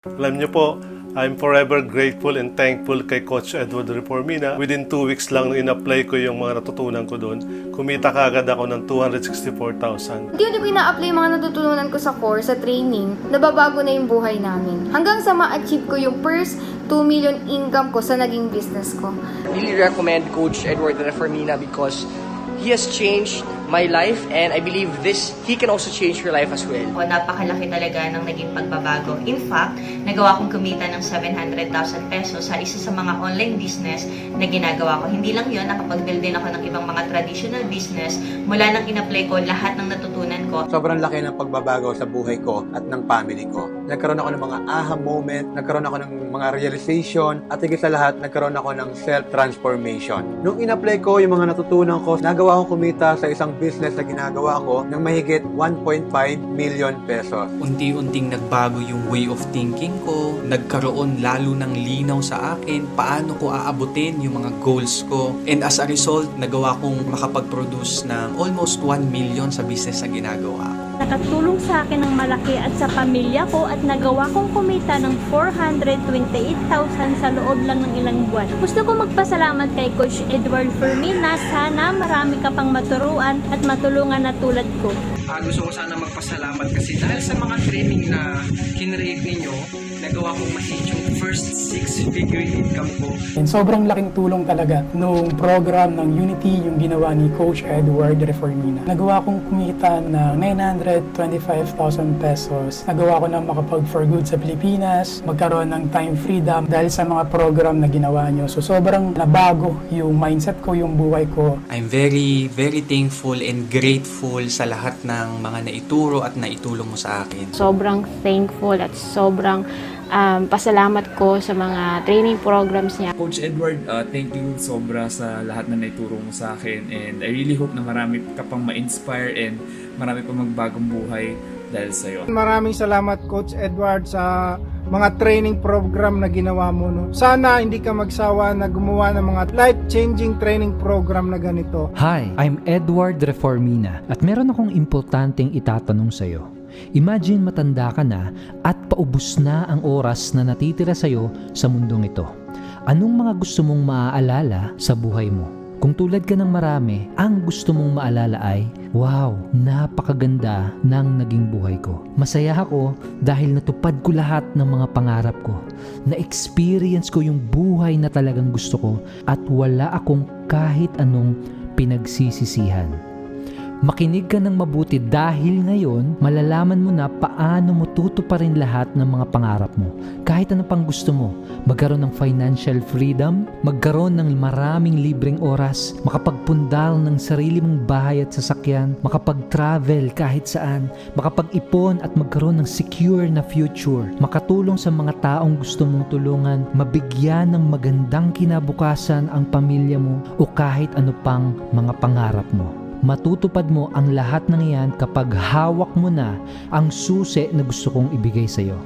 Alam niyo po, I'm forever grateful and thankful kay Coach Edward Reformina. Within 2 weeks lang nung in-apply ko yung mga natutunan ko doon, kumita kaagad ako ng 264,000. Unti-unti ko ina-apply yung mga natutunan ko sa course, sa training, nababago na yung buhay namin. Hanggang sa ma-achieve ko yung first 2 million income ko sa naging business ko. I really recommend Coach Edward Reformina because he has changed my life and I believe he can also change your life as well. Napakalaki talaga ng naging pagbabago. In fact, nagawa kong kumita ng 700,000 pesos sa isa sa mga online business na ginagawa ko. Hindi lang yun, nakapag-build din ako ng ibang mga traditional business. Mula nang in-apply ko lahat ng natutunan ko. Sobrang laki ng pagbabago sa buhay ko at ng family ko. Nagkaroon ako ng mga aha moment, nagkaroon ako ng mga realization, at higit sa lahat, nagkaroon ako ng self-transformation. Nung in-apply ko yung mga natutunan ko, nagawa akong kumita sa isang business na ginagawa ko ng mahigit 1.5 million pesos. Unti-unting nagbago yung way of thinking ko, nagkaroon lalo ng linaw sa akin, paano ko aabutin yung mga goals ko. And as a result, nagawa kong makapag-produce ng almost 1 million sa business na ginagawa ko. Nakatulong sa akin ng malaki at sa pamilya ko at nagawa kong kumita ng 428,000 sa loob lang ng ilang buwan. Gusto ko magpasalamat kay Coach Edward Reformina. Sana marami ka pang maturuan at matulungan na tulad ko. Gusto ko sana magpasalamat kasi dahil sa mga training na kinrave ninyo, nagawa kong ma-hit yung first 6-figure income ko. And sobrang laking tulong talaga nung program ng Unity yung ginawa ni Coach Edward Reformina. Nagawa kong kumita na 925,000 pesos. Nagawa ko na makapag-for good sa Pilipinas, magkaroon ng time freedom dahil sa mga program na ginawa nyo. So sobrang nabago yung mindset ko, yung buhay ko. I'm very, very thankful and grateful sa lahat ng mga naituro at naitulong mo sa akin. Sobrang thankful at sobrang pasalamat ko sa mga training programs niya. Coach Edward, thank you sobra sa lahat na naituro mo sa akin, and I really hope na marami ka pang ma-inspire and marami pang magbagong buhay dahil sa iyo. Maraming salamat Coach Edward sa mga training program na ginawa mo. No? Sana hindi ka magsawa na gumawa ng mga life-changing training program na ganito. Hi, I'm Edward Reformina at meron akong importanteng itatanong sa iyo. Imagine matanda ka na at paubos na ang oras na natitira sa iyo sa mundong ito. Anong mga gusto mong maaalala sa buhay mo? Kung tulad ka ng marami, ang gusto mong maalala ay, wow, napakaganda ng naging buhay ko. Masaya ako dahil natupad ko lahat ng mga pangarap ko. Na-experience ko yung buhay na talagang gusto ko at wala akong kahit anong pinagsisisihan. Makinig ka ng mabuti dahil ngayon malalaman mo na paano mo tutuparin lahat ng mga pangarap mo. Kahit ano pang gusto mo, magkaroon ng financial freedom, magkaroon ng maraming libreng oras, makapagpundal ng sarili mong bahay at sasakyan, makapag-travel kahit saan, makapag-ipon at magkaroon ng secure na future, makatulong sa mga taong gusto mong tulungan, mabigyan ng magandang kinabukasan ang pamilya mo o kahit ano pang mga pangarap mo. Matutupad mo ang lahat ng iyan kapag hawak mo na ang susi na gusto kong ibigay sa iyo.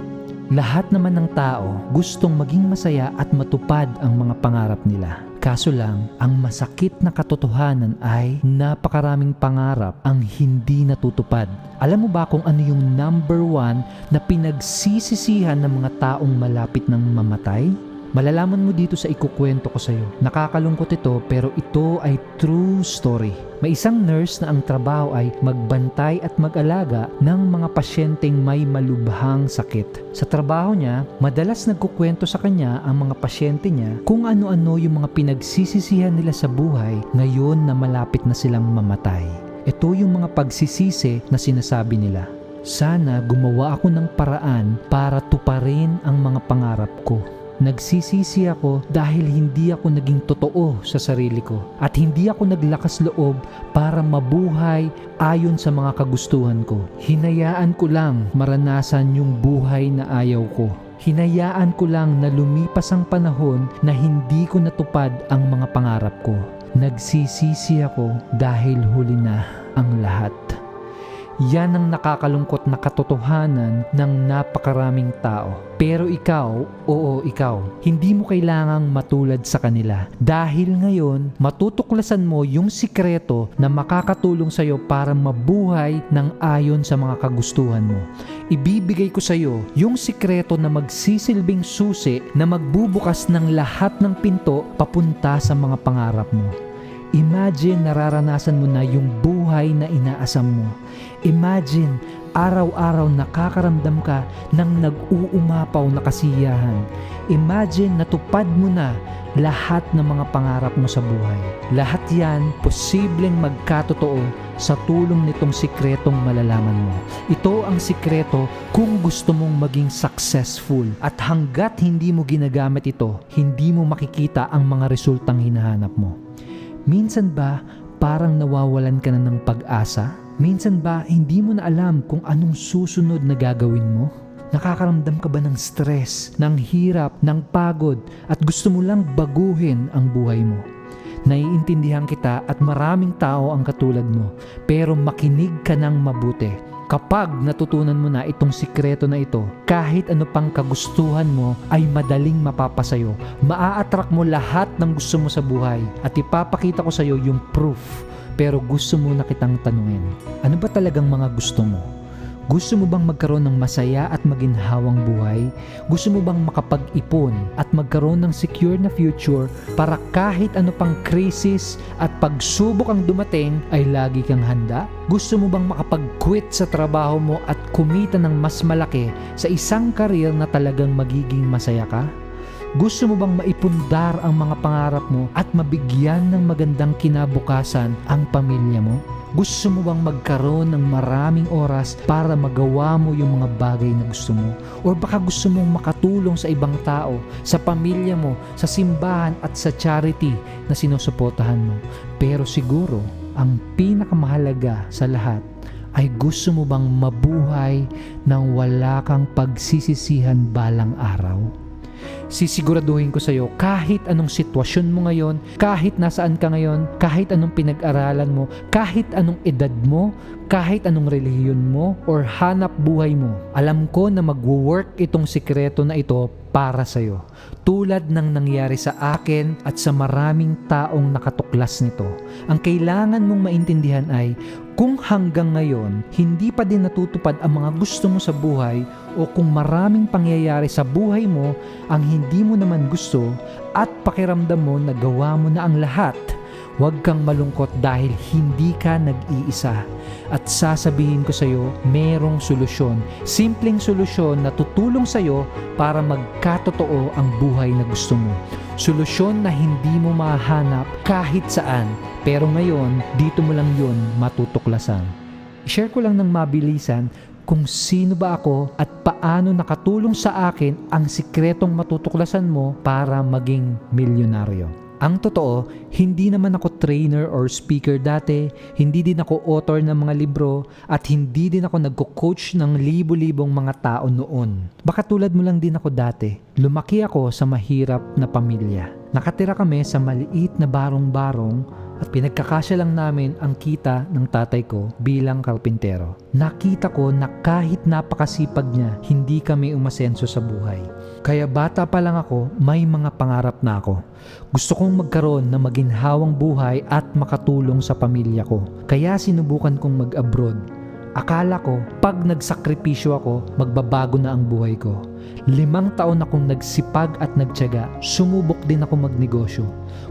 Lahat naman ng tao gustong maging masaya at matupad ang mga pangarap nila. Kaso lang, ang masakit na katotohanan ay napakaraming pangarap ang hindi natutupad. Alam mo ba kung ano yung number 1 na pinagsisisihan ng mga taong malapit ng mamatay? Malalaman mo dito sa ikukwento ko sa iyo. Nakakalungkot ito pero ito ay true story. May isang nurse na ang trabaho ay magbantay at mag-alaga ng mga pasyenteng may malubhang sakit. Sa trabaho niya, madalas nagkukwento sa kanya ang mga pasyente niya kung ano-ano yung mga pinagsisisihan nila sa buhay ngayon na malapit na silang mamatay. Ito yung mga pagsisisi na sinasabi nila. Sana gumawa ako ng paraan para tuparin ang mga pangarap ko. Nagsisisi ako dahil hindi ako naging totoo sa sarili ko at hindi ako naglakas loob para mabuhay ayon sa mga kagustuhan ko. Hinayaan ko lang maranasan yung buhay na ayaw ko. Hinayaan ko lang na lumipas ang panahon na hindi ko natupad ang mga pangarap ko. Nagsisisi ako dahil huli na ang lahat. Yan ang nakakalungkot na katotohanan ng napakaraming tao. Pero ikaw, oo ikaw, hindi mo kailangang matulad sa kanila. Dahil ngayon, matutuklasan mo yung sikreto na makakatulong sa'yo para mabuhay ng ayon sa mga kagustuhan mo. Ibibigay ko sa'yo yung sikreto na magsisilbing susi na magbubukas ng lahat ng pinto papunta sa mga pangarap mo. Imagine nararanasan mo na yung buhay na inaasam mo. Imagine araw-araw nakakaramdam ka ng nag-uumapaw na kasiyahan. Imagine natupad mo na lahat ng mga pangarap mo sa buhay. Lahat yan posibleng magkatotoo sa tulong nitong sikretong malalaman mo. Ito ang sikreto kung gusto mong maging successful. At hanggat hindi mo ginagamit ito, hindi mo makikita ang mga resultang hinahanap mo. Minsan ba parang nawawalan ka na ng pag-asa? Minsan ba hindi mo na alam kung anong susunod na gagawin mo? Nakakaramdam ka ba ng stress, ng hirap, ng pagod at gusto mo lang baguhin ang buhay mo? Naiintindihan kita at maraming tao ang katulad mo, pero makinig ka ng mabuti. Kapag natutunan mo na itong sikreto na ito, kahit ano pang kagustuhan mo ay madaling mapapasayo. Maa-attract mo lahat ng gusto mo sa buhay at ipapakita ko sa iyo yung proof. Pero gusto mo na kitang tanungin, ano ba talagang mga gusto mo? Gusto mo bang magkaroon ng masaya at maginhawang buhay? Gusto mo bang makapag-ipon at magkaroon ng secure na future para kahit ano pang krisis at pagsubok ang dumating ay lagi kang handa? Gusto mo bang makapag-quit sa trabaho mo at kumita ng mas malaki sa isang career na talagang magiging masaya ka? Gusto mo bang maipundar ang mga pangarap mo at mabigyan ng magandang kinabukasan ang pamilya mo? Gusto mo bang magkaroon ng maraming oras para magawa mo yung mga bagay na gusto mo? O baka gusto mong makatulong sa ibang tao, sa pamilya mo, sa simbahan at sa charity na sinusuportahan mo? Pero siguro, ang pinakamahalaga sa lahat ay gusto mo bang mabuhay nang wala kang pagsisisihan balang araw? Sisiguraduhin ko sa iyo kahit anong sitwasyon mo ngayon, kahit nasaan ka ngayon, kahit anong pinag-aralan mo, kahit anong edad mo, kahit anong relihiyon mo or hanap buhay mo, alam ko na magwo-work itong sikreto na ito para sa iyo. Tulad ng nangyari sa akin at sa maraming taong nakatuklas nito. Ang kailangan mong maintindihan ay kung hanggang ngayon hindi pa din natutupad ang mga gusto mo sa buhay o kung maraming pangyayari sa buhay mo ang hindi mo naman gusto at pakiramdam mo na gawa mo na ang lahat, huwag kang malungkot dahil hindi ka nag-iisa. At sasabihin ko sa iyo, merong solusyon. Simpleng solusyon na tutulong sa iyo para magkatotoo ang buhay na gusto mo. Solusyon na hindi mo mahanap kahit saan. Pero ngayon, dito mo lang yun matutuklasan. I-share ko lang ng mabilisan kung sino ba ako at paano nakatulong sa akin ang sikretong matutuklasan mo para maging milyonaryo. Ang totoo, hindi naman ako trainer or speaker dati, hindi din ako author ng mga libro, at hindi din ako nagko-coach ng libo-libong mga tao noon. Baka tulad mo lang din ako dati. Lumaki ako sa mahirap na pamilya. Nakatira kami sa maliit na barong-barong at pinagkakasya lang namin ang kita ng tatay ko bilang karpintero. Nakita ko na kahit napakasipag niya, hindi kami umasenso sa buhay. Kaya bata pa lang ako, may mga pangarap na ako. Gusto kong magkaroon ng maginhawang buhay at makatulong sa pamilya ko. Kaya sinubukan kong mag-abroad. Akala ko, pag nagsakripisyo ako, magbabago na ang buhay ko. 5 taon akong nagsipag at nagtiyaga, sumubok din ako magnegosyo.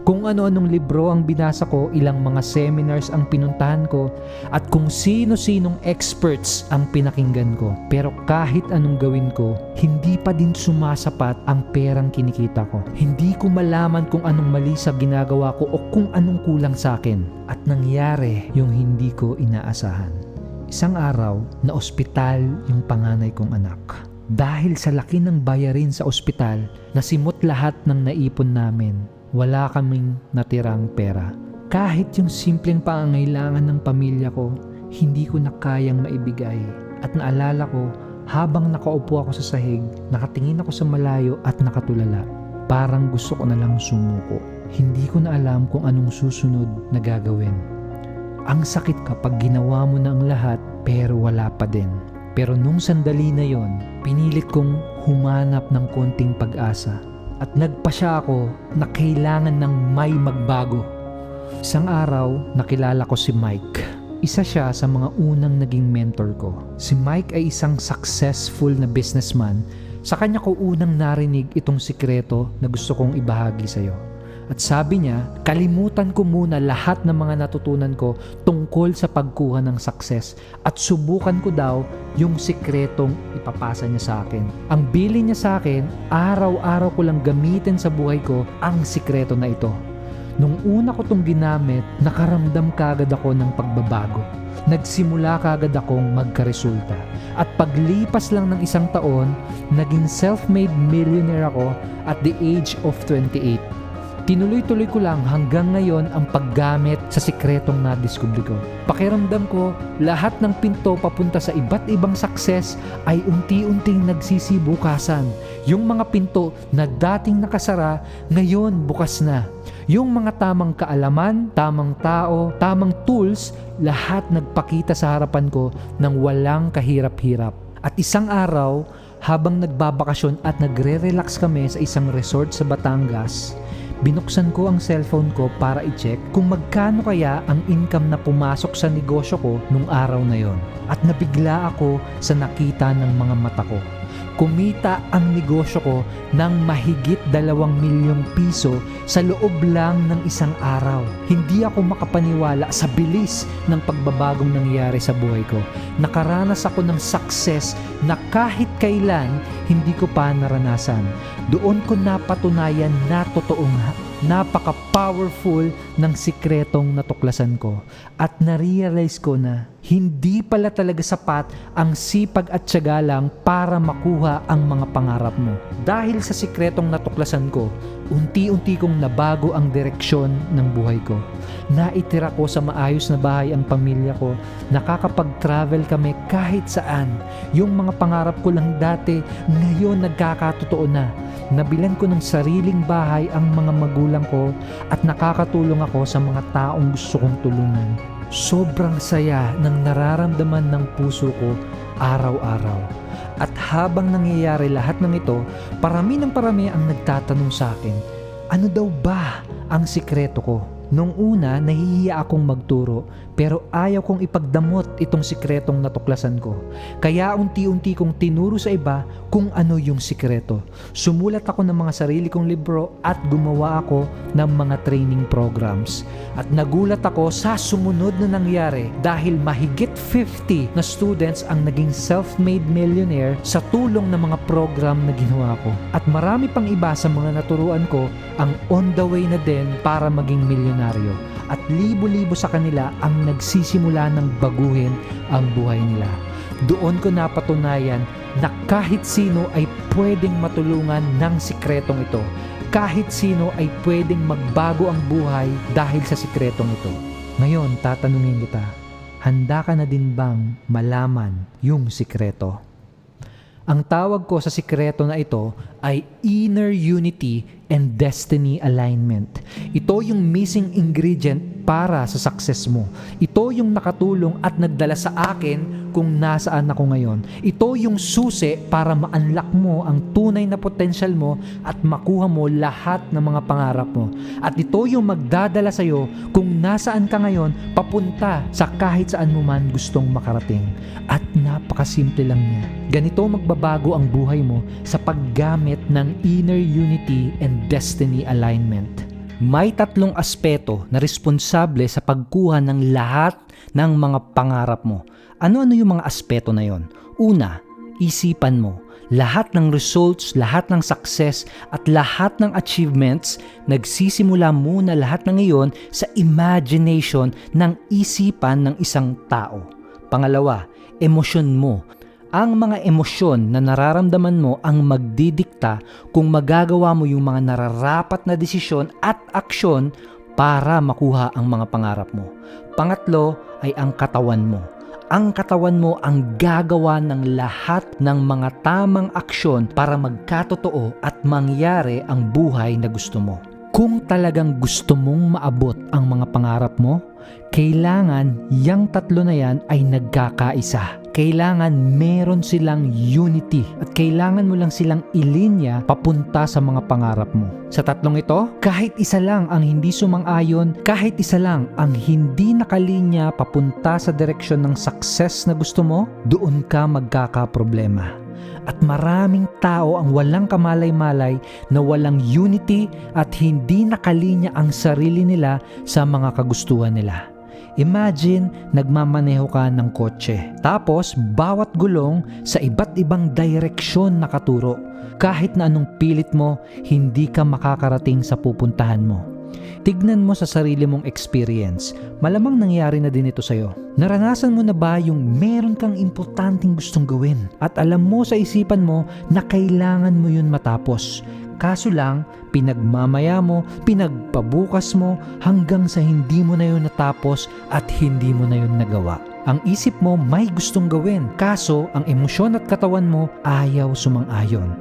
Kung ano-anong libro ang binasa ko, ilang mga seminars ang pinuntahan ko, at kung sino-sinong experts ang pinakinggan ko. Pero kahit anong gawin ko, hindi pa din sumasapat ang perang kinikita ko. Hindi ko malaman kung anong mali sa ginagawa ko o kung anong kulang sa akin. At nangyari yung hindi ko inaasahan. Isang araw, na ospital yung panganay kong anak. Dahil sa laki ng bayarin sa ospital, nasimot lahat ng naipon namin. Wala kaming natirang pera. Kahit yung simpleng pangangailangan ng pamilya ko, hindi ko na kayang maibigay. At naalala ko, habang nakaupo ako sa sahig, nakatingin ako sa malayo at nakatulala. Parang gusto ko na lang sumuko. Hindi ko na alam kung anong susunod na gagawin. Ang sakit kapag ginawa mo na ang lahat pero wala pa din. Pero nung sandali na yon, pinilit kong humanap ng konting pag-asa at nagpasya ako na kailangan ng may magbago. Isang araw, nakilala ko si Mike. Isa siya sa mga unang naging mentor ko. Si Mike ay isang successful na businessman. Sa kanya ko unang narinig itong sikreto na gusto kong ibahagi sa'yo. At sabi niya, kalimutan ko muna lahat ng mga natutunan ko tungkol sa pagkuha ng success at subukan ko daw yung sikretong ipapasa niya sa akin. Ang bilin niya sa akin, araw-araw ko lang gamitin sa buhay ko ang sikreto na ito. Nung una ko tong ginamit, nakaramdam kagad ako ng pagbabago. Nagsimula kagad akong magkaresulta. At paglipas lang ng isang taon, naging self-made millionaire ako at the age of 28. Tinuloy-tuloy ko lang hanggang ngayon ang paggamit sa sikretong nadiskubre ko. Pakiramdam ko, lahat ng pinto papunta sa iba't ibang success ay unti-unting nagsisibukasan. Yung mga pinto na dating nakasara, ngayon bukas na. Yung mga tamang kaalaman, tamang tao, tamang tools, lahat nagpakita sa harapan ko ng walang kahirap-hirap. At isang araw, habang nagbabakasyon at nagre-relax kami sa isang resort sa Batangas, binuksan ko ang cellphone ko para i-check kung magkano kaya ang income na pumasok sa negosyo ko nung araw na yon. At nabigla ako sa nakita ng mga mata ko. Kumita ang negosyo ko ng mahigit 2 milyong piso sa loob lang ng isang araw. Hindi ako makapaniwala sa bilis ng pagbabagong nangyari sa buhay ko. Nakaranas ako ng success na kahit kailan hindi ko pa naranasan. Doon ko napatunayan na totoong napaka-powerful ng sikretong natuklasan ko at na-realize ko na hindi pala talaga sapat ang sipag at tiyaga lang para makuha ang mga pangarap mo. Dahil sa sikretong natuklasan ko, unti-unti kong nabago ang direksyon ng buhay ko. Naitira ko sa maayos na bahay ang pamilya ko, nakakapag-travel kami kahit saan. Yung mga pangarap ko lang dati, ngayon nagkakatotoo na. Nabilan ko ng sariling bahay ang mga magulang ko at nakakatulong ako sa mga taong gusto kong tulungan. Sobrang saya ng nararamdaman ng puso ko araw-araw. At habang nangyayari lahat ng ito, parami ng parami ang nagtatanong sa akin, ano daw ba ang sikreto ko? Nung una, nahihiya akong magturo pero ayaw kong ipagdamot itong sikretong natuklasan ko. Kaya unti-unti kong tinuro sa iba kung ano yung sikreto. Sumulat ako ng mga sarili kong libro at gumawa ako ng mga training programs. At nagulat ako sa sumunod na nangyari dahil mahigit 50 na students ang naging self-made millionaire sa tulong ng mga program na ginawa ko. At marami pang iba sa mga naturuan ko ang on the way na din para maging milyonaryo. At libo-libo sa kanila ang nagsisimula ng baguhin ang buhay nila. Doon ko napatunayan na kahit sino ay pwedeng matulungan ng sikretong ito. Kahit sino ay pwedeng magbago ang buhay dahil sa sikretong ito. Ngayon, tatanungin kita, handa ka na din bang malaman yung sikreto? Ang tawag ko sa sikreto na ito ay inner unity and destiny alignment. Ito yung missing ingredient para sa success mo. Ito yung nakatulong at nagdala sa akin kung nasaan ako ngayon. Ito yung susi para ma-unlock mo ang tunay na potential mo at makuha mo lahat ng mga pangarap mo. At ito yung magdadala sa'yo kung nasaan ka ngayon papunta sa kahit saan mo man gustong makarating. At napakasimple lang niya. Ganito magbabago ang buhay mo sa paggamit ng inner unity and destiny alignment. May 3 aspeto na responsable sa pagkuha ng lahat ng mga pangarap mo. Ano-ano yung mga aspeto na yon? Una, isipan mo. Lahat ng results, lahat ng success at lahat ng achievements, nagsisimula muna lahat ng iyon sa imagination ng isipan ng isang tao. Pangalawa, emosyon mo. Ang mga emosyon na nararamdaman mo ang magdidikta kung magagawa mo yung mga nararapat na desisyon at aksyon para makuha ang mga pangarap mo. Pangatlo ay ang katawan mo. Ang katawan mo ang gagawa ng lahat ng mga tamang aksyon para magkatotoo at mangyari ang buhay na gusto mo. Kung talagang gusto mong maabot ang mga pangarap mo, kailangan yang tatlo na yan ay nagkakaisa. Kailangan meron silang unity at kailangan mo lang silang ilinya papunta sa mga pangarap mo. Sa tatlong ito, kahit isa lang ang hindi sumang-ayon, kahit isa lang ang hindi nakalinya papunta sa direksyon ng success na gusto mo, doon ka magkakaproblema. At maraming tao ang walang kamalay-malay na walang unity at hindi nakalinya ang sarili nila sa mga kagustuhan nila. Imagine, nagmamaneho ka ng kotse. Tapos, bawat gulong sa iba't ibang direksyon nakaturo. Kahit na anong pilit mo, hindi ka makakarating sa pupuntahan mo. Tignan mo sa sarili mong experience. Malamang nangyari na din ito sa'yo. Naranasan mo na ba yung meron kang importanteng gustong gawin at alam mo sa isipan mo na kailangan mo yun matapos? Kaso lang, pinagmamaya mo, pinagpabukas mo hanggang sa hindi mo na yun natapos at hindi mo na yun nagawa. Ang isip mo may gustong gawin, kaso ang emosyon at katawan mo ayaw sumang-ayon.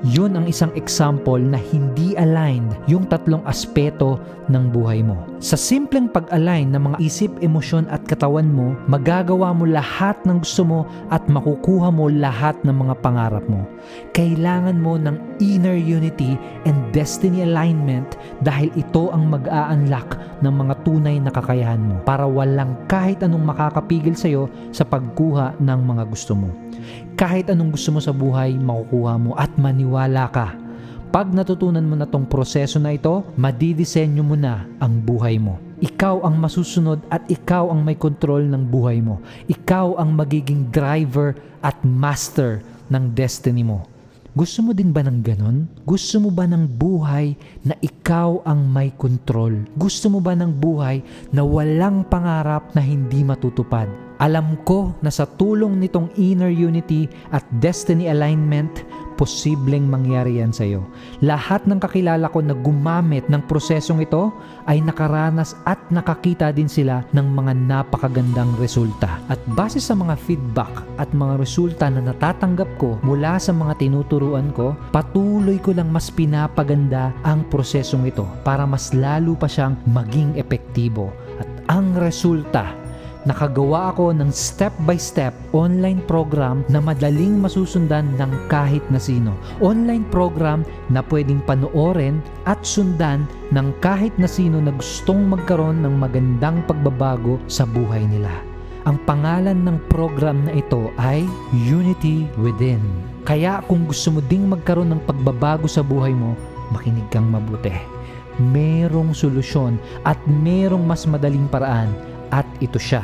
Yun ang isang example na hindi aligned yung tatlong aspeto ng buhay mo. Sa simpleng pag-align ng mga isip, emosyon at katawan mo, magagawa mo lahat ng gusto mo at makukuha mo lahat ng mga pangarap mo. Kailangan mo ng inner unity and destiny alignment dahil ito ang mag-a-unlock ng mga tunay na kakayahan mo para walang kahit anong makakapigil sa'yo sa pagkuha ng mga gusto mo. Kahit anong gusto mo sa buhay, makukuha mo at maniwala ka. Pag natutunan mo na tong proseso na ito, madidisenyo mo na ang buhay mo. Ikaw ang masusunod at ikaw ang may kontrol ng buhay mo. Ikaw ang magiging driver at master ng destiny mo. Gusto mo din ba ng ganon? Gusto mo ba ng buhay na ikaw ang may kontrol? Gusto mo ba ng buhay na walang pangarap na hindi matutupad? Alam ko na sa tulong nitong inner unity at destiny alignment, posibleng mangyari yan sa'yo. Lahat ng kakilala ko na gumamit ng prosesong ito ay nakaranas at nakakita din sila ng mga napakagandang resulta. At base sa mga feedback at mga resulta na natatanggap ko mula sa mga tinuturuan ko, patuloy ko lang mas pinapaganda ang prosesong ito para mas lalo pa siyang maging epektibo. At ang resulta, nakagawa ako ng step-by-step online program na madaling masusundan ng kahit na sino. Online program na pwedeng panoorin at sundan ng kahit na sino na gustong magkaroon ng magandang pagbabago sa buhay nila. Ang pangalan ng program na ito ay Unity Within. Kaya kung gusto mo ding magkaroon ng pagbabago sa buhay mo, makinig kang mabuti. Merong solusyon at merong mas madaling paraan. At ito siya.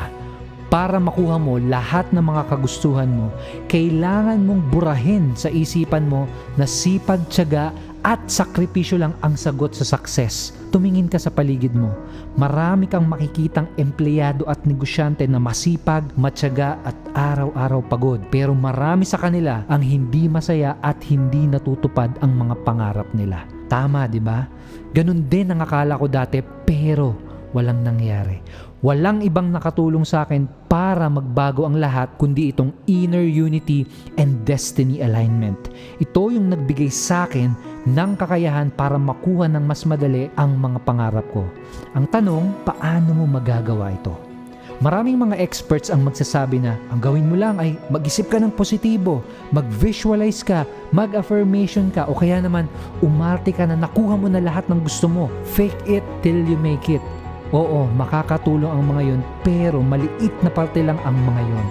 Para makuha mo lahat ng mga kagustuhan mo, kailangan mong burahin sa isipan mo na sipag, tiyaga at sakripisyo lang ang sagot sa success. Tumingin ka sa paligid mo. Marami kang makikitang empleyado at negosyante na masipag, matyaga at araw-araw pagod. Pero marami sa kanila ang hindi masaya at hindi natutupad ang mga pangarap nila. Tama, di ba? Ganun din ang akala ko dati, pero walang nangyari. Walang ibang nakatulong sa akin para magbago ang lahat kundi itong inner unity and destiny alignment. Ito yung nagbigay sa akin ng kakayahan para makuha ng mas madali ang mga pangarap ko. Ang tanong, paano mo magagawa ito? Maraming mga experts ang magsasabi na ang gawin mo lang ay mag-isip ka ng positibo, mag-visualize ka, mag-affirmation ka, o kaya naman umarte ka na nakuha mo na lahat ng gusto mo. Fake it till you make it. Oo, makakatulong ang mga yon, pero maliit na parte lang ang mga yon.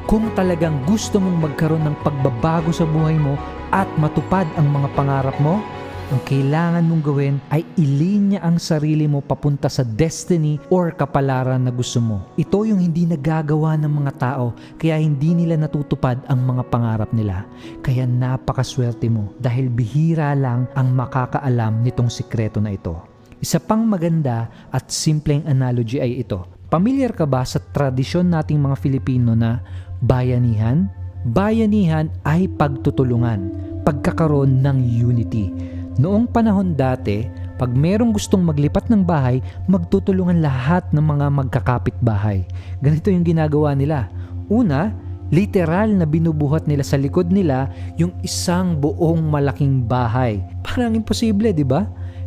Kung talagang gusto mong magkaroon ng pagbabago sa buhay mo at matupad ang mga pangarap mo, ang kailangan mong gawin ay ilinya ang sarili mo papunta sa destiny or kapalaran na gusto mo. Ito yung hindi nagagawa ng mga tao, kaya hindi nila natutupad ang mga pangarap nila. Kaya napakaswerte mo dahil bihira lang ang makakaalam nitong sikreto na ito. Isa pang maganda at simpleng analogy ay ito. Pamilyar ka ba sa tradisyon nating mga Filipino na bayanihan? Bayanihan ay pagtutulungan, pagkakaroon ng unity. Noong panahon dati, pag merong gustong maglipat ng bahay, magtutulungan lahat ng mga magkakapit bahay. Ganito yung ginagawa nila. Una, literal na binubuhat nila sa likod nila yung isang buong malaking bahay. Parang imposible, di ba?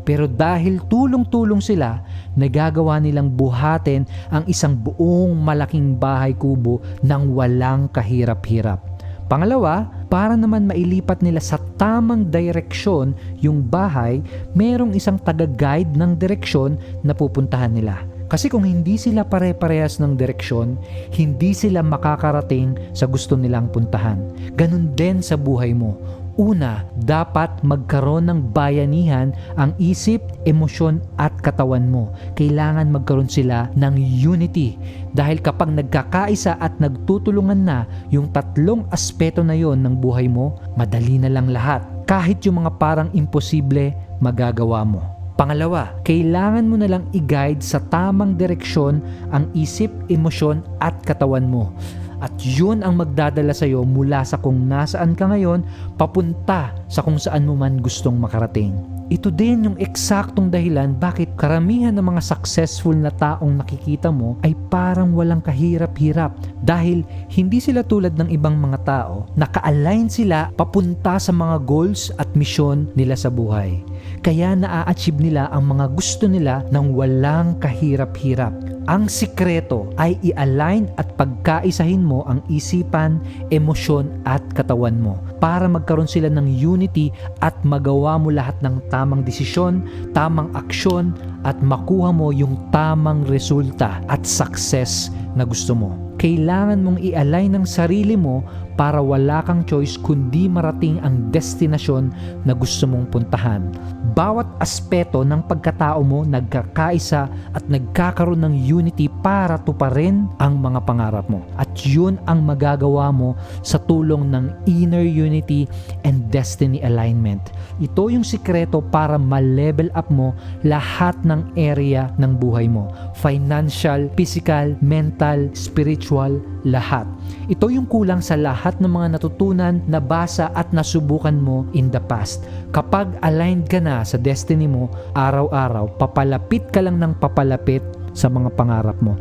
Pero dahil tulong-tulong sila, nagagawa nilang buhatin ang isang buong malaking bahay kubo nang walang kahirap-hirap. Pangalawa, para naman mailipat nila sa tamang direksyon yung bahay, merong isang taga-guide ng direksyon na pupuntahan nila. Kasi kung hindi sila pare-parehas ng direksyon, hindi sila makakarating sa gusto nilang puntahan. Ganun din sa buhay mo. Una, dapat magkaroon ng bayanihan ang isip, emosyon at katawan mo. Kailangan magkaroon sila ng unity. Dahil kapag nagkakaisa at nagtutulungan na yung tatlong aspeto na yon ng buhay mo, madali na lang lahat. Kahit yung mga parang imposible, magagawa mo. Pangalawa, kailangan mo na lang i-guide sa tamang direksyon ang isip, emosyon at katawan mo. At yun ang magdadala sa iyo mula sa kung nasaan ka ngayon papunta sa kung saan mo man gustong makarating. Ito din yung eksaktong dahilan bakit karamihan ng mga successful na taong nakikita mo ay parang walang kahirap-hirap dahil hindi sila tulad ng ibang mga tao, naka-align sila papunta sa mga goals at misyon nila sa buhay. Kaya naa-achieve nila ang mga gusto nila ng walang kahirap-hirap. Ang sikreto ay i-align at pagkaisahin mo ang isipan, emosyon at katawan mo para magkaroon sila ng unity at magawa mo lahat ng tamang desisyon, tamang aksyon at makuha mo yung tamang resulta at success na gusto mo. Kailangan mong i-align ang sarili mo para wala kang choice kundi marating ang destinasyon na gusto mong puntahan. Bawat aspeto ng pagkatao mo nagkakaisa at nagkakaroon ng unity para tuparin ang mga pangarap mo. At yun ang magagawa mo sa tulong ng inner unity and destiny alignment. Ito yung sikreto para ma-level up mo lahat ng area ng buhay mo. Financial, physical, mental, spiritual, lahat. Ito yung kulang sa lahat ng mga natutunan, nabasa at nasubukan mo in the past. Kapag aligned ka na sa destiny mo, araw-araw, papalapit ka lang ng papalapit sa mga pangarap mo.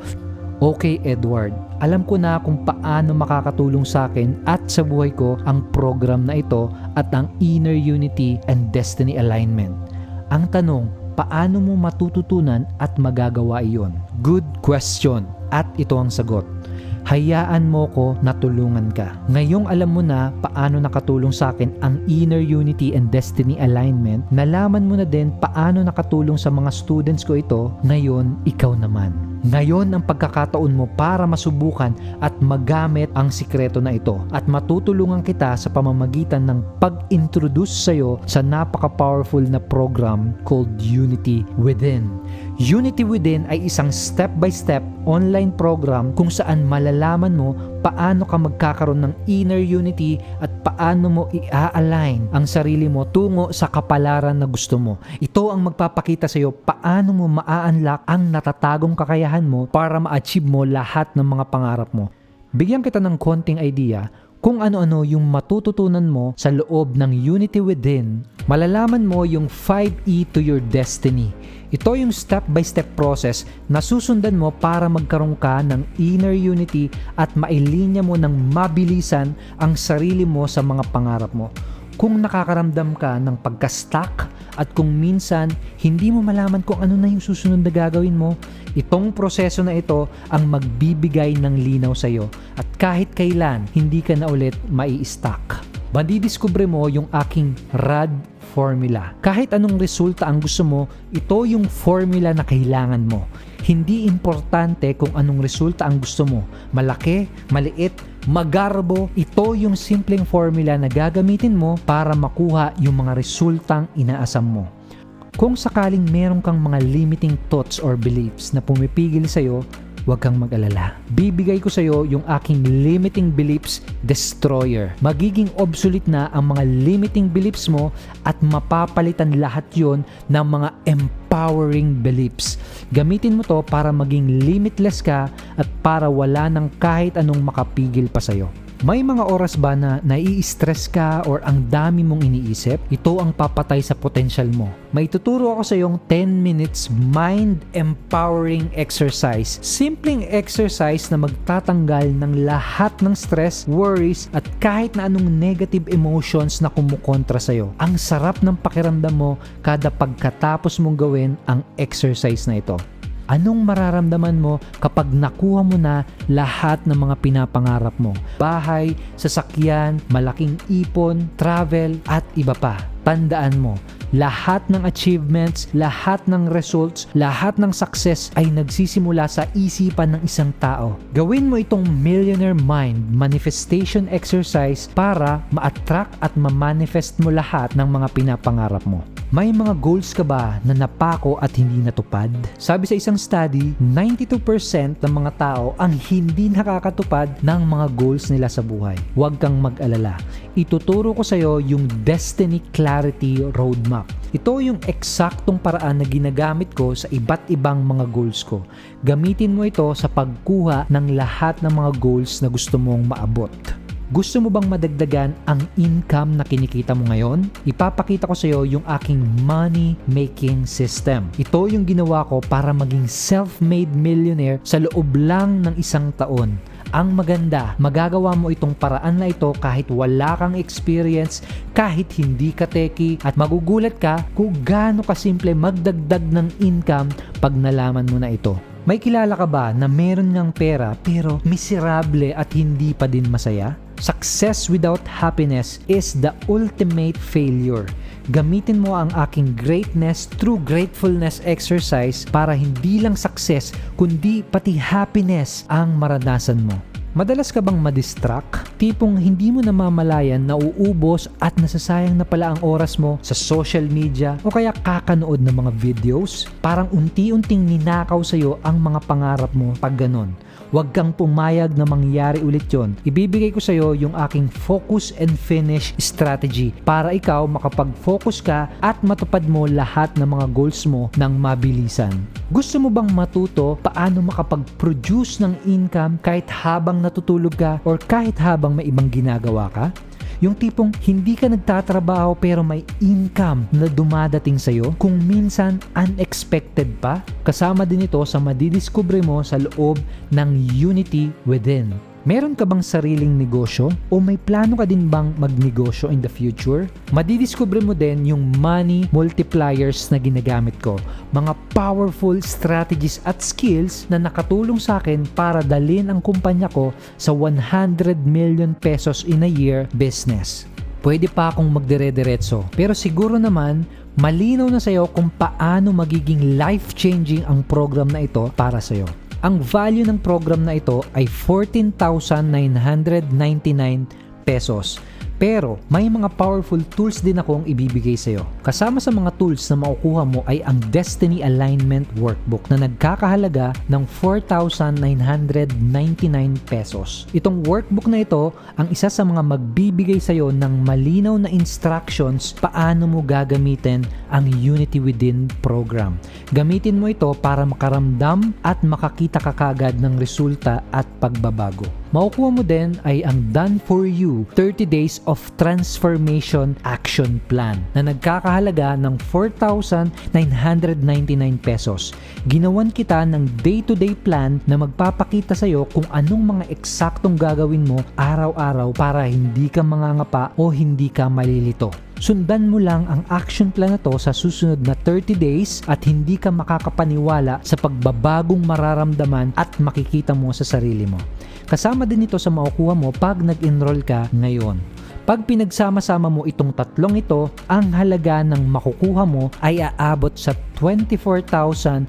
Okay, Edward, alam ko na kung paano makakatulong sa akin at sa buhay ko ang program na ito at ang Inner Unity and Destiny Alignment. Ang tanong, paano mo matututunan at magagawa iyon? Good question. At ito ang sagot. Hayaan mo ko na tulungan ka. Ngayong alam mo na paano nakatulong sa akin ang Inner Unity and Destiny Alignment, nalaman mo na din paano nakatulong sa mga students ko ito, ngayon ikaw naman. Ngayon ang pagkakataon mo para masubukan at magamit ang sikreto na ito at matutulungan kita sa pamamagitan ng pag-introduce sa'yo sa napaka-powerful na program called Unity Within. Unity Within ay isang step-by-step online program kung saan malalaman mo paano ka magkakaroon ng inner unity at paano mo i-align ang sarili mo tungo sa kapalaran na gusto mo. Ito ang magpapakita sa iyo paano mo maa-unlock ang natatagong kakayahan mo para ma-achieve mo lahat ng mga pangarap mo. Bigyan kita ng konting idea kung ano-ano yung matututunan mo sa loob ng Unity Within. Malalaman mo yung 5E to your destiny. Ito yung step-by-step process na susundan mo para magkaroon ka ng inner unity at mailinya mo ng mabilisan ang sarili mo sa mga pangarap mo. Kung nakakaramdam ka ng pagka-stuck at kung minsan hindi mo malaman kung ano na yung susunod na gagawin mo, itong proseso na ito ang magbibigay ng linaw sa iyo at kahit kailan hindi ka na ulit mai-stuck. Madidiskubre mo yung aking RAD formula. Kahit anong resulta ang gusto mo, ito yung formula na kailangan mo. Hindi importante kung anong resulta ang gusto mo. Malaki, maliit, magarbo, ito yung simpleng formula na gagamitin mo para makuha yung mga resultang inaasam mo. Kung sakaling meron kang mga limiting thoughts or beliefs na pumipigil sa'yo, huwag kang mag-alala. Bibigay ko sa iyo yung aking limiting beliefs destroyer. Magiging obsolete na ang mga limiting beliefs mo at mapapalitan lahat yon ng mga empowering beliefs. Gamitin mo to para maging limitless ka at para wala ng kahit anong makapigil pa sa iyo. May mga oras ba na nai-stress ka or ang dami mong iniisip? Ito ang papatay sa potential mo. May tuturo ako sa iyong 10 minutes mind-empowering exercise. Simpleng exercise na magtatanggal ng lahat ng stress, worries, at kahit na anong negative emotions na kumukontra sa iyo. Ang sarap ng pakiramdam mo kada pagkatapos mong gawin ang exercise na ito. Anong mararamdaman mo kapag nakuha mo na lahat ng mga pinapangarap mo? Bahay, sasakyan, malaking ipon, travel, at iba pa. Tandaan mo, lahat ng achievements, lahat ng results, lahat ng success ay nagsisimula sa isipan ng isang tao. Gawin mo itong Millionaire Mind Manifestation Exercise para ma-attract at ma-manifest mo lahat ng mga pinapangarap mo. May mga goals ka ba na napako at hindi natupad? Sabi sa isang study, 92% ng mga tao ang hindi nakakatupad ng mga goals nila sa buhay. Huwag kang mag-alala. Ituturo ko sa iyo yung Destiny Clarity Roadmap. Ito yung eksaktong paraan na ginagamit ko sa iba't ibang mga goals ko. Gamitin mo ito sa pagkuha ng lahat ng mga goals na gusto mong maabot. Gusto mo bang madagdagan ang income na kinikita mo ngayon? Ipapakita ko sa iyo yung aking money making system. Ito yung ginawa ko para maging self-made millionaire sa loob lang ng isang taon. Ang maganda, magagawa mo itong paraan na ito kahit wala kang experience, kahit hindi ka techie, at magugulat ka kung gaano kasimple magdagdag ng income pag nalaman mo na ito. May kilala ka ba na meron ngang pera pero miserable at hindi pa din masaya? Success without happiness is the ultimate failure. Gamitin mo ang aking greatness through gratefulness exercise para hindi lang success kundi pati happiness ang maranasan mo. Madalas ka bang madistract? Tipong hindi mo namamalayan na uubos at nasasayang na pala ang oras mo sa social media o kaya kakanood ng mga videos? Parang unti-unting ninakaw sa'yo ang mga pangarap mo pag ganon. Huwag kang pumayag na mangyari ulit yon. Ibibigay ko sa iyo yung aking focus and finish strategy para ikaw makapag-focus ka at matupad mo lahat ng mga goals mo ng mabilisan. Gusto mo bang matuto paano makapag-produce ng income kahit habang natutulog ka or kahit habang may ibang ginagawa ka? Yung tipong hindi ka nagtatrabaho pero may income na dumadating sa'yo, kung minsan unexpected pa. Kasama din ito sa madidiskubre mo sa loob ng Unity Within. Meron ka bang sariling negosyo o may plano ka din bang magnegosyo in the future? Madidiskubre mo din yung money multipliers na ginagamit ko. Mga powerful strategies at skills na nakatulong sa akin para dalhin ang kumpanya ko sa 100 million pesos in a year business. Pwede pa akong magdire-diretso pero siguro naman malinaw na sa'yo kung paano magiging life-changing ang program na ito para sa'yo. Ang value ng program na ito ay 14,999 pesos. Pero may mga powerful tools din akong ibibigay sa iyo. Kasama sa mga tools na makukuha mo ay ang Destiny Alignment Workbook na nagkakahalaga ng 4,999 pesos. Itong workbook na ito ang isa sa mga magbibigay sa iyo ng malinaw na instructions paano mo gagamitin ang Unity Within program. Gamitin mo ito para makaramdam at makakita ka kagad ng resulta at pagbabago. Makukuha mo din ay ang Done For You 30 Days of Transformation Action Plan na nagkakahalaga ng 4,999 pesos. Ginawan kita ng day-to-day plan na magpapakita sa iyo kung anong mga eksaktong gagawin mo araw-araw para hindi ka mangangapa o hindi ka malilito. Sundan mo lang ang action plan na to sa susunod na 30 days at hindi ka makakapaniwala sa pagbabagong mararamdaman at makikita mo sa sarili mo. Kasama din ito sa makukuha mo pag nag-enroll ka ngayon. Pag pinagsama-sama mo itong tatlong ito, ang halaga ng makukuha mo ay aabot sa 24,997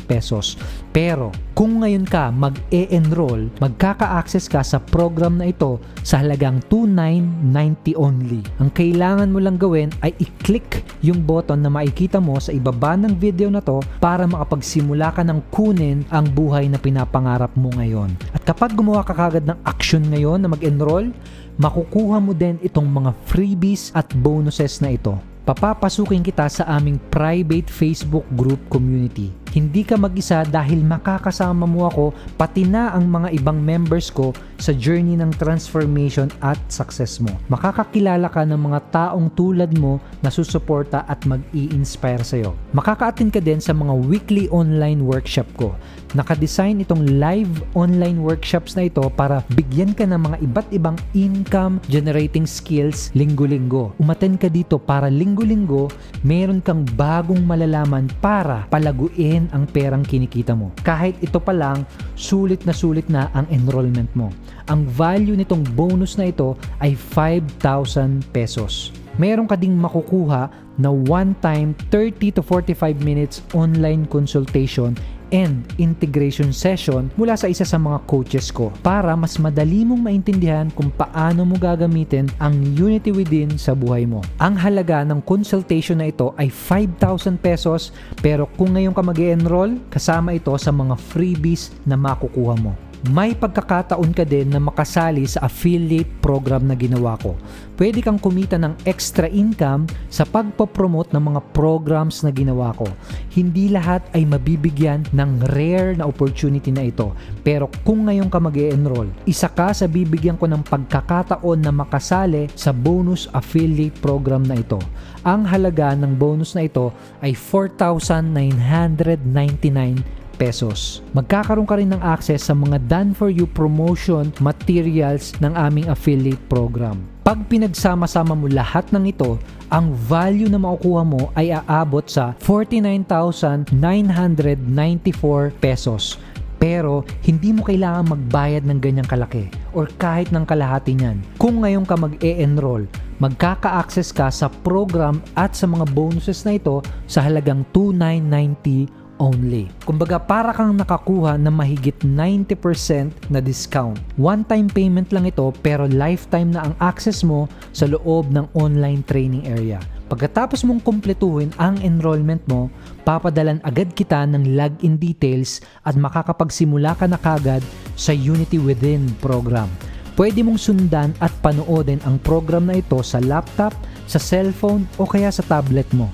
pesos. Pero kung ngayon ka mag-e-enroll, magkaka-access ka sa program na ito sa halagang 2,990 only. Ang kailangan mo lang gawin ay i-click yung button na makikita mo sa ibaba ng video na to para makapagsimula ka ng kunin ang buhay na pinapangarap mo ngayon. At kapag gumawa ka kagad ng action ngayon na mag-enroll, makukuha mo din itong mga freebies at bonuses na ito. Papapasukin kita sa aming private Facebook group community. Hindi ka mag-isa dahil makakasama mo ako pati na ang mga ibang members ko sa journey ng transformation at success mo. Makakakilala ka ng mga taong tulad mo na susuporta at mag-i-inspire sa'yo. Makaka-attend ka din sa mga weekly online workshop ko. Nakadesign itong live online workshops na ito para bigyan ka ng mga iba't ibang income generating skills linggo-linggo. Umattend ka dito para linggo-linggo meron kang bagong malalaman para palaguin ang perang kinikita mo. Kahit ito pa lang, sulit na ang enrollment mo. Ang value nitong bonus na ito ay 5,000 pesos. Meron ka ding makukuha na one-time 30 to 45 minutes online consultation and integration session mula sa isa sa mga coaches ko para mas madali mong maintindihan kung paano mo gagamitin ang Unity Within sa buhay mo. Ang halaga ng consultation na ito ay 5,000 pesos pero kung ngayon ka mag-e-enroll, kasama ito sa mga freebies na makukuha mo. May pagkakataon ka din na makasali sa affiliate program na ginawa ko. Pwede kang kumita ng extra income sa pagpapromote ng mga programs na ginawa ko. Hindi lahat ay mabibigyan ng rare na opportunity na ito. Pero kung ngayon ka mag-e-enroll, isa ka sa bibigyan ko ng pagkakataon na makasali sa bonus affiliate program na ito. Ang halaga ng bonus na ito ay 4,999 pesos. Magkakaroon ka rin ng access sa mga done for you promotion materials ng aming affiliate program. Pag pinagsama-sama mo lahat ng ito, ang value na makukuha mo ay aabot sa 49,994 pesos. Pero hindi mo kailangan magbayad ng ganyang kalaki or kahit ng kalahati niyan. Kung ngayon ka mag-e-enroll, magkaka-access ka sa program at sa mga bonuses na ito sa halagang 2,990 only. Kumbaga para kang nakakuha ng mahigit 90% na discount. One-time payment lang ito pero lifetime na ang access mo sa loob ng online training area. Pagkatapos mong kumpletuhin ang enrollment mo, papadalan agad kita ng login details at makakapagsimula ka na kagad sa Unity Within program. Pwede mong sundan at panoodin ang program na ito sa laptop, sa cellphone o kaya sa tablet mo.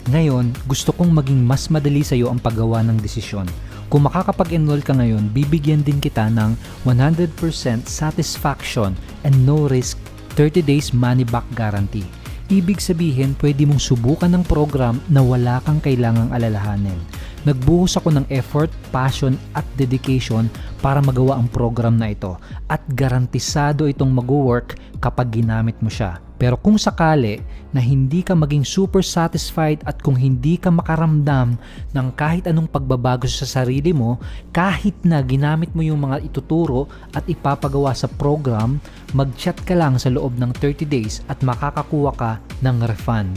Ngayon, gusto kong maging mas madali sa iyo ang paggawa ng desisyon. Kung makakapag-enroll ka ngayon, bibigyan din kita ng 100% satisfaction and no risk 30 days money back guarantee. Ibig sabihin, pwede mong subukan ng program na wala kang kailangang alalahanin. Nagbuhos ako ng effort, passion at dedication para magawa ang program na ito at garantisado itong mag-work kapag ginamit mo siya. Pero kung sakali na hindi ka maging super satisfied at kung hindi ka makaramdam ng kahit anong pagbabago sa sarili mo, kahit na ginamit mo yung mga ituturo at ipapagawa sa program, mag-chat ka lang sa loob ng 30 days at makakakuha ka ng refund.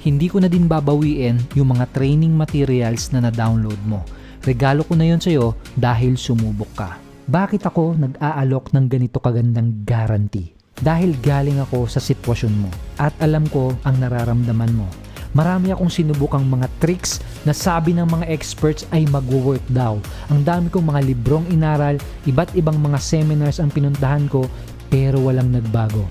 Hindi ko na din babawiin yung mga training materials na na-download mo. Regalo ko na yun sa'yo dahil sumubok ka. Bakit ako nag-aalok ng ganito kagandang guarantee? Dahil galing ako sa sitwasyon mo at alam ko ang nararamdaman mo. Marami akong sinubukang mga tricks na sabi ng mga experts ay magwo-work daw. Ang dami kong mga librong inaral, iba't ibang mga seminars ang pinuntahan ko pero walang nagbago.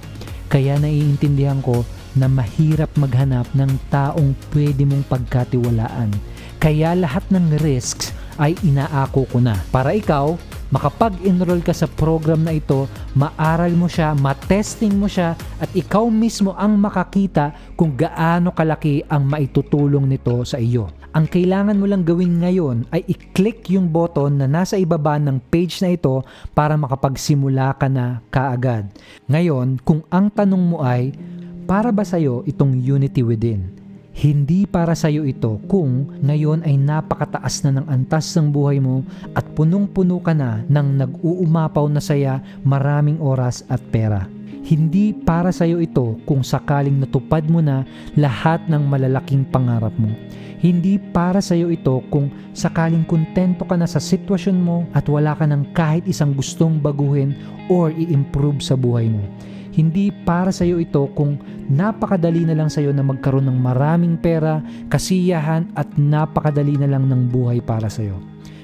Kaya naiintindihan ko na mahirap maghanap ng taong pwede mong pagkatiwalaan. Kaya lahat ng risks ay inaako ko na. Para ikaw, makapag-enroll ka sa program na ito, maaral mo siya, matesting mo siya, at ikaw mismo ang makakita kung gaano kalaki ang maitutulong nito sa iyo. Ang kailangan mo lang gawin ngayon ay i-click yung button na nasa ibaba ng page na ito para makapagsimula ka na kaagad. Ngayon, kung ang tanong mo ay, para ba sa'yo itong Unity Within? Hindi para sa iyo ito kung ngayon ay napakataas na ng antas ng buhay mo at punong-puno ka na ng nag-uumapaw na saya, maraming oras at pera. Hindi para sa iyo ito kung sakaling natupad mo na lahat ng malalaking pangarap mo. Hindi para sa iyo ito kung sakaling kontento ka na sa sitwasyon mo at wala ka ng kahit isang gustong baguhin or i-improve sa buhay mo. Hindi para sa iyo ito kung napakadali na lang sa iyo na magkaroon ng maraming pera, kasiyahan at napakadali na lang ng buhay para sa iyo.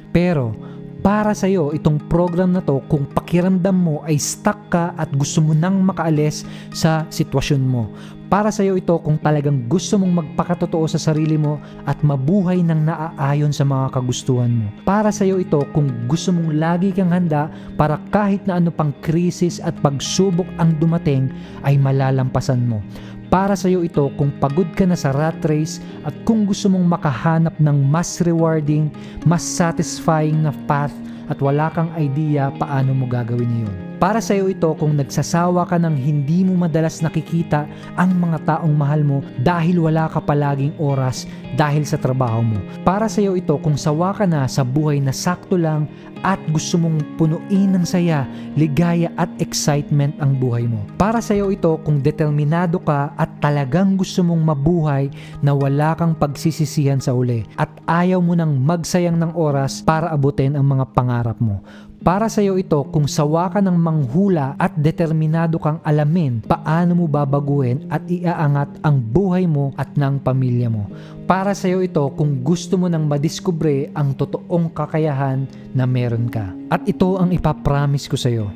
Pero para sa iyo itong program na to kung pakiramdam mo ay stuck ka at gusto mo nang makaalis sa sitwasyon mo. Para sa'yo ito kung talagang gusto mong magpakatotoo sa sarili mo at mabuhay ng naaayon sa mga kagustuhan mo. Para sa'yo ito kung gusto mong lagi kang handa para kahit na ano pang krisis at pagsubok ang dumating ay malalampasan mo. Para sa'yo ito kung pagod ka na sa rat race at kung gusto mong makahanap ng mas rewarding, mas satisfying na path at wala kang idea paano mo gagawin iyon. Para sa iyo ito kung nagsasawa ka ng hindi mo madalas nakikita ang mga taong mahal mo dahil wala ka palaging oras dahil sa trabaho mo. Para sa iyo ito kung sawa ka na sa buhay na sakto lang at gusto mong punuin ng saya, ligaya at excitement ang buhay mo. Para sa iyo ito kung determinado ka at talagang gusto mong mabuhay na wala kang pagsisisihan sa uli at ayaw mo nang magsayang ng oras para abutin ang mga pangarap mo. Para sa iyo ito kung sawa ka ng manghula at determinado kang alamin paano mo babaguhin at iaangat ang buhay mo at ng pamilya mo. Para sa iyo ito kung gusto mo nang madiskubre ang totoong kakayahan na meron ka. At ito ang ipapromise ko sa iyo.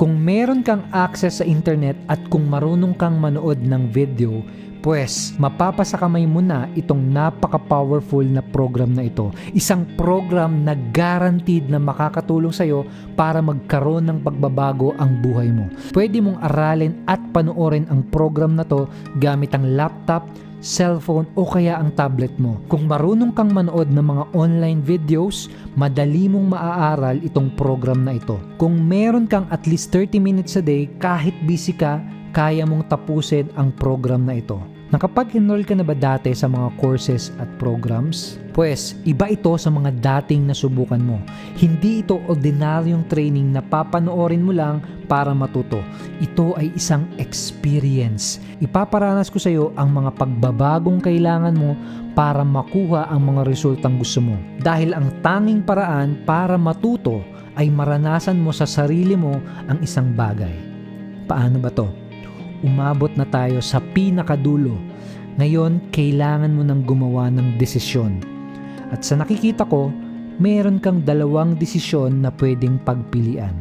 Kung meron kang access sa internet at kung marunong kang manood ng video, pues mapapasakamay mo na itong napaka-powerful na program na ito. Isang program na guaranteed na makakatulong sa iyo para magkaroon ng pagbabago ang buhay mo. Pwede mong aralin at panoorin ang program na to gamit ang laptop, cellphone o kaya ang tablet mo. Kung marunong kang manood ng mga online videos, madali mong maaaral itong program na ito. Kung meron kang at least 30 minutes a day, kahit busy ka, kaya mong tapusin ang program na ito. Nakapag-enroll ka na ba dati sa mga courses at programs? Pues, iba ito sa mga dating nasubukan mo. Hindi ito ordinaryong training na papanoorin mo lang para matuto. Ito ay isang experience. Ipaparanas ko sa iyo ang mga pagbabagong kailangan mo para makuha ang mga resultang gusto mo. Dahil ang tanging paraan para matuto ay maranasan mo sa sarili mo ang isang bagay. Paano ba to? Umabot na tayo sa pinakadulo. Ngayon, kailangan mo nang gumawa ng desisyon. At sa nakikita ko, meron kang dalawang desisyon na pwedeng pagpilian.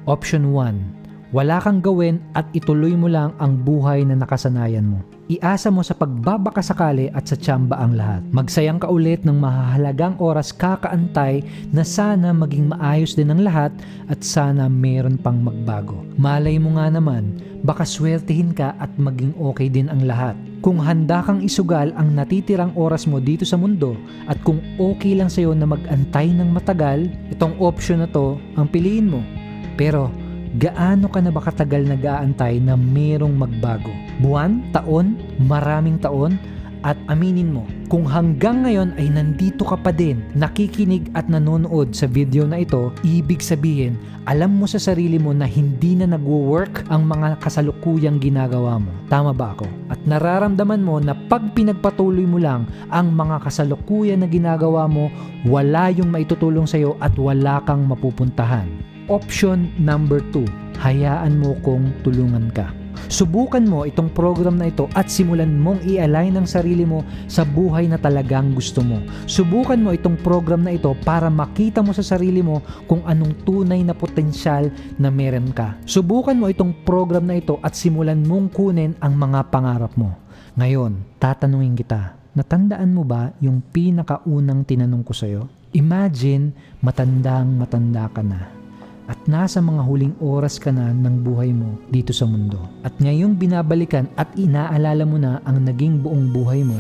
Option 1, wala kang gawin at ituloy mo lang ang buhay na nakasanayan mo. Iasa mo sa pagbabakasakali at sa tsamba ang lahat. Magsayang ka ulit ng mahahalagang oras kakaantay na sana maging maayos din ang lahat at sana meron pang magbago. Malay mo nga naman, baka swertihin ka at maging okay din ang lahat. Kung handa kang isugal ang natitirang oras mo dito sa mundo at kung okay lang sa'yo na mag-antay ng matagal, itong option na to ang piliin mo. Pero gaano ka na ba katagal nag-aantay na merong magbago? Buwan? Taon? Maraming taon? At aminin mo, kung hanggang ngayon ay nandito ka pa din, nakikinig at nanonood sa video na ito, ibig sabihin, alam mo sa sarili mo na hindi na nagwo-work ang mga kasalukuyang ginagawa mo. Tama ba ako? At nararamdaman mo na pag pinagpatuloy mo lang ang mga kasalukuyan na ginagawa mo, wala yung maitutulong sa'yo at wala kang mapupuntahan. Option number 2, hayaan mo kong tulungan ka. Subukan mo itong program na ito at simulan mong i-align ang sarili mo sa buhay na talagang gusto mo. Subukan mo itong program na ito para makita mo sa sarili mo kung anong tunay na potensyal na meron ka. Subukan mo itong program na ito at simulan mong kunin ang mga pangarap mo. Ngayon, tatanungin kita, natandaan mo ba yung pinakaunang tinanong ko sa'yo? Imagine, matanda ka na. At nasa mga huling oras ka na ng buhay mo dito sa mundo. At ngayong binabalikan at inaalala mo na ang naging buong buhay mo,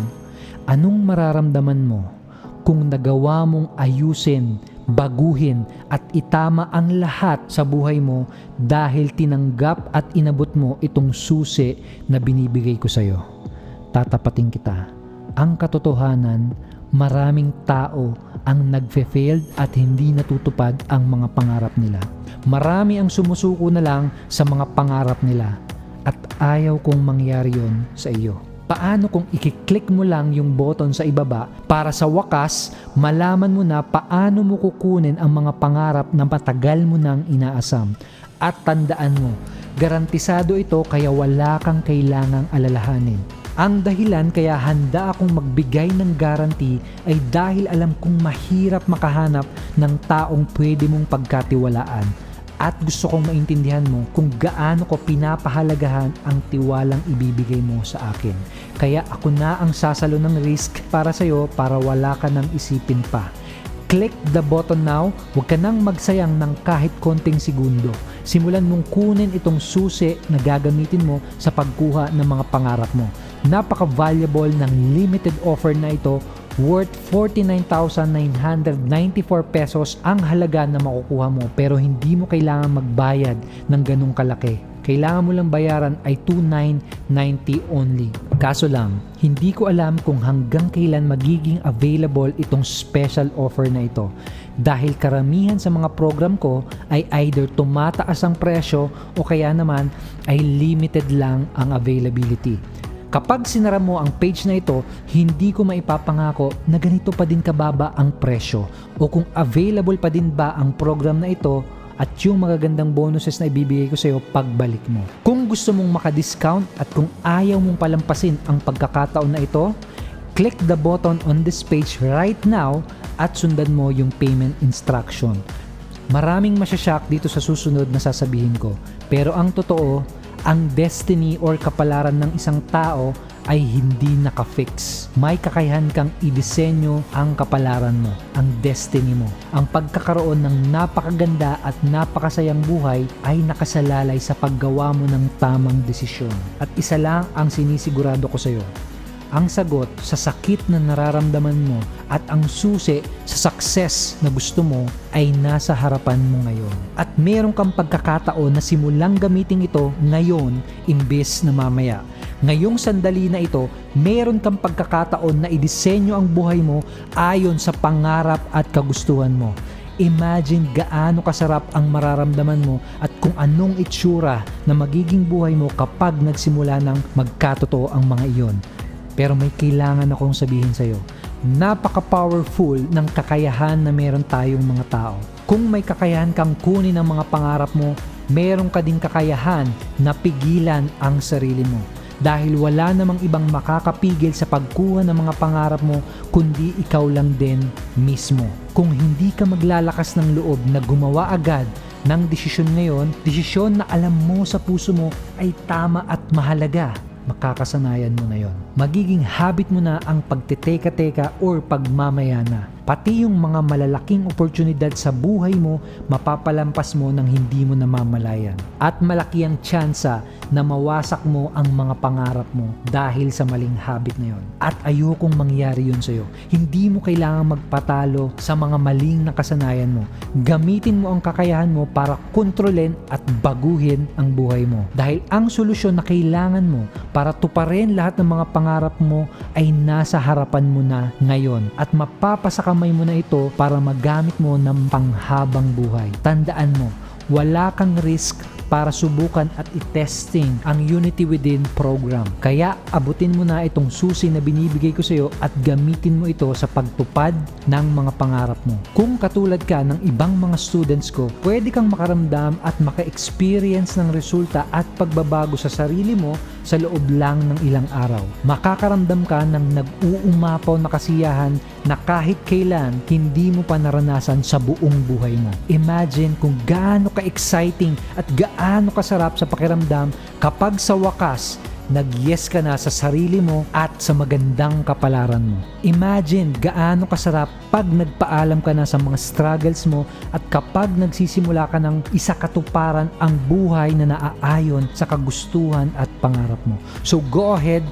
anong mararamdaman mo kung nagawa mong ayusin, baguhin at itama ang lahat sa buhay mo dahil tinanggap at inabot mo itong susi na binibigay ko sa iyo? Tatapatin kita. Ang katotohanan, maraming tao ang nagfe-failed at hindi natutupad ang mga pangarap nila. Marami ang sumusuko na lang sa mga pangarap nila at ayaw kong mangyari yon sa iyo. Paano kung i-click mo lang yung button sa ibaba para sa wakas malaman mo na paano mo kukunin ang mga pangarap na matagal mo nang inaasam. At tandaan mo, garantisado ito kaya wala kang kailangang alalahanin. Ang dahilan kaya handa akong magbigay ng guarantee ay dahil alam kong mahirap makahanap ng taong pwede mong pagkatiwalaan. at gusto kong maintindihan mo kung gaano ko pinapahalagahan ang tiwalang ibibigay mo sa akin. Kaya ako na ang sasalo ng risk para sa'yo para wala ka nang isipin pa. Click the button now, huwag ka nang magsayang ng kahit konting segundo. Simulan mong kunin itong susi na gagamitin mo sa pagkuha ng mga pangarap mo. Napaka-valuable ng limited offer na ito, worth 49,994 pesos ang halaga na makukuha mo, pero hindi mo kailangan magbayad ng ganung kalaki. Kailangan mo lang bayaran ay 2,990 only. Kaso lang, hindi ko alam kung hanggang kailan magiging available itong special offer na ito. Dahil karamihan sa mga program ko ay either tumataas ang presyo o kaya naman ay limited lang ang availability. Kapag sinara mo ang page na ito, hindi ko maipapangako na ganito pa din kababa ang presyo o kung available pa din ba ang program na ito at yung magagandang bonuses na ibibigay ko sa iyo pagbalik mo. Kung gusto mong maka-discount at kung ayaw mong palampasin ang pagkakataon na ito, click the button on this page right now at sundan mo yung payment instruction. Maraming masyashock dito sa susunod na sasabihin ko, pero ang totoo, ang destiny or kapalaran ng isang tao ay hindi nakafix. May kakayahan kang idisenyo ang kapalaran mo, ang destiny mo. Ang pagkakaroon ng napakaganda at napakasayang buhay ay nakasalalay sa paggawa mo ng tamang desisyon. At isa lang ang sinisigurado ko sa iyo. Ang sagot sa sakit na nararamdaman mo at ang susi sa success na gusto mo ay nasa harapan mo ngayon. At meron kang pagkakataon na simulang gamitin ito ngayon imbes na mamaya. Ngayong sandali na ito, meron kang pagkakataon na idisenyo ang buhay mo ayon sa pangarap at kagustuhan mo. Imagine gaano kasarap ang mararamdaman mo at kung anong itsura na magiging buhay mo kapag nagsimula ng magkatotoo ang mga iyon. Pero may kailangan akong sabihin sa'yo. Napaka-powerful ng kakayahan na meron tayong mga tao. Kung may kakayahan kang kunin ang mga pangarap mo, meron ka ding kakayahan na pigilan ang sarili mo. Dahil wala namang ibang makakapigil sa pagkuha ng mga pangarap mo kundi ikaw lang din mismo. Kung hindi ka maglalakas ng loob na gumawa agad ng desisyon ngayon, desisyon na alam mo sa puso mo ay tama at mahalaga, makakasanayan mo na yon. Magiging habit mo na ang pagtiteka-teka or pagmamayana. Pati yung mga malalaking oportunidad sa buhay mo, mapapalampas mo nang hindi mo namamalayan. At malaki ang tsansa na mawasak mo ang mga pangarap mo dahil sa maling habit na yon. At ayokong mangyari yun sa'yo. Hindi mo kailangang magpatalo sa mga maling nakasanayan mo. Gamitin mo ang kakayahan mo para kontrolin at baguhin ang buhay mo. Dahil ang solusyon na kailangan mo para tuparin lahat ng mga pangarap mo ay nasa harapan mo na ngayon. At mapapasakamay mo na ito para magamit mo ng panghabang buhay. Tandaan mo, wala kang risk para subukan at i-testing ang Unity Within program. Kaya abutin mo na itong susi na binibigay ko sa iyo at gamitin mo ito sa pagtupad ng mga pangarap mo. Kung katulad ka ng ibang mga students ko, pwede kang makaramdam at maka-experience ng resulta at pagbabago sa sarili mo sa loob lang ng ilang araw. Makakaramdam ka ng nag-uumapaw na kasiyahan na kahit kailan hindi mo pa naranasan sa buong buhay mo. Imagine kung gaano ka-exciting at gaano kasarap sa pakiramdam kapag sa wakas nag-yes ka na sa sarili mo at sa magandang kapalaran mo. Imagine gaano kasarap pag nagpaalam ka na sa mga struggles mo at kapag nagsisimula ka ng isakatuparan ang buhay na naaayon sa kagustuhan at pangarap mo. So go ahead,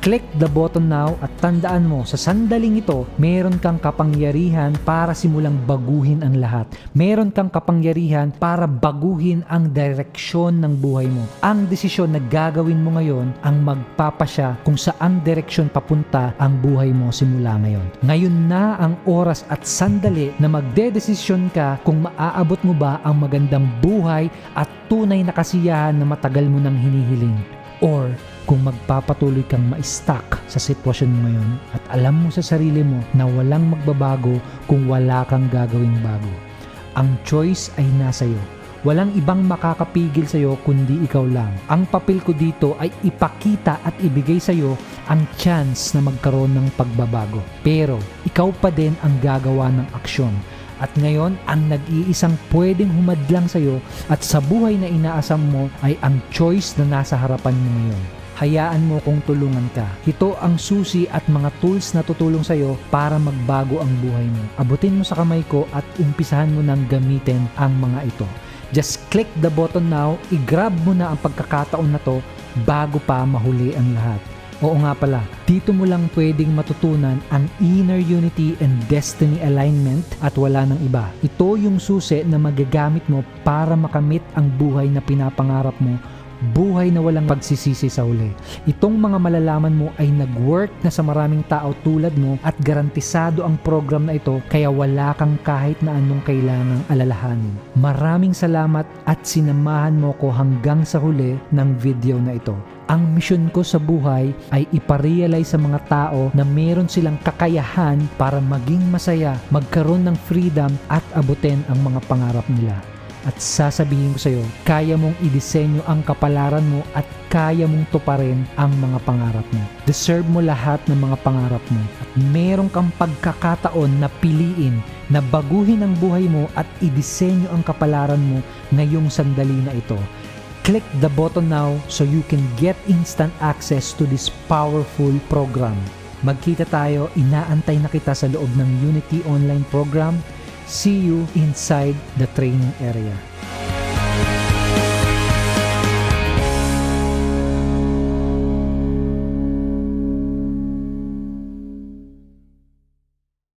click the button now at tandaan mo, sa sandaling ito, meron kang kapangyarihan para simulang baguhin ang lahat. Meron kang kapangyarihan para baguhin ang direksyon ng buhay mo. Ang desisyon na gagawin mo ngayon ang magpapasya kung saang direksyon papunta ang buhay mo simula ngayon. Ngayon na ang oras at sandali na magdedesisyon ka kung maaabot mo ba ang magandang buhay at tunay na kasiyahan na matagal mo nang hinihiling. Or kung magpapatuloy kang ma-stuck sa sitwasyon mo ngayon at alam mo sa sarili mo na walang magbabago kung wala kang gagawing bago. Ang choice ay nasa iyo. Walang ibang makakapigil sa iyo kundi ikaw lang. Ang papel ko dito ay ipakita at ibigay sa iyo ang chance na magkaroon ng pagbabago. Pero ikaw pa din ang gagawa ng aksyon. At ngayon, ang nag-iisang pwedeng humadlang sa'yo at sa buhay na inaasam mo ay ang choice na nasa harapan mo ngayon. Hayaan mo kung tulungan ka. Ito ang susi at mga tools na tutulong sa'yo para magbago ang buhay mo. Abutin mo sa kamay ko at umpisahan mo nang gamitin ang mga ito. Just click the button now, i-grab mo na ang pagkakataon na to bago pa mahuli ang lahat. Oo nga pala, dito mo lang pwedeng matutunan ang inner unity and destiny alignment at wala nang iba. Ito yung susi na magagamit mo para makamit ang buhay na pinapangarap mo, buhay na walang pagsisisi sa huli. Itong mga malalaman mo ay nag-work na sa maraming tao tulad mo at garantisado ang program na ito kaya wala kang kahit na anong kailangang alalahanin. Maraming salamat at sinamahan mo ko hanggang sa huli ng video na ito. Ang misyon ko sa buhay ay iparealize sa mga tao na meron silang kakayahan para maging masaya, magkaroon ng freedom at abutin ang mga pangarap nila. At sasabihin ko sa iyo, kaya mong idisenyo ang kapalaran mo at kaya mong tuparin ang mga pangarap mo. Deserve mo lahat ng mga pangarap mo. At meron kang pagkakataon na piliin na baguhin ang buhay mo at idisenyo ang kapalaran mo ngayong sandali na ito. Click the button now so you can get instant access to this powerful program. Magkita tayo, inaantay na kita sa loob ng Unity Online Program. See you inside the training area.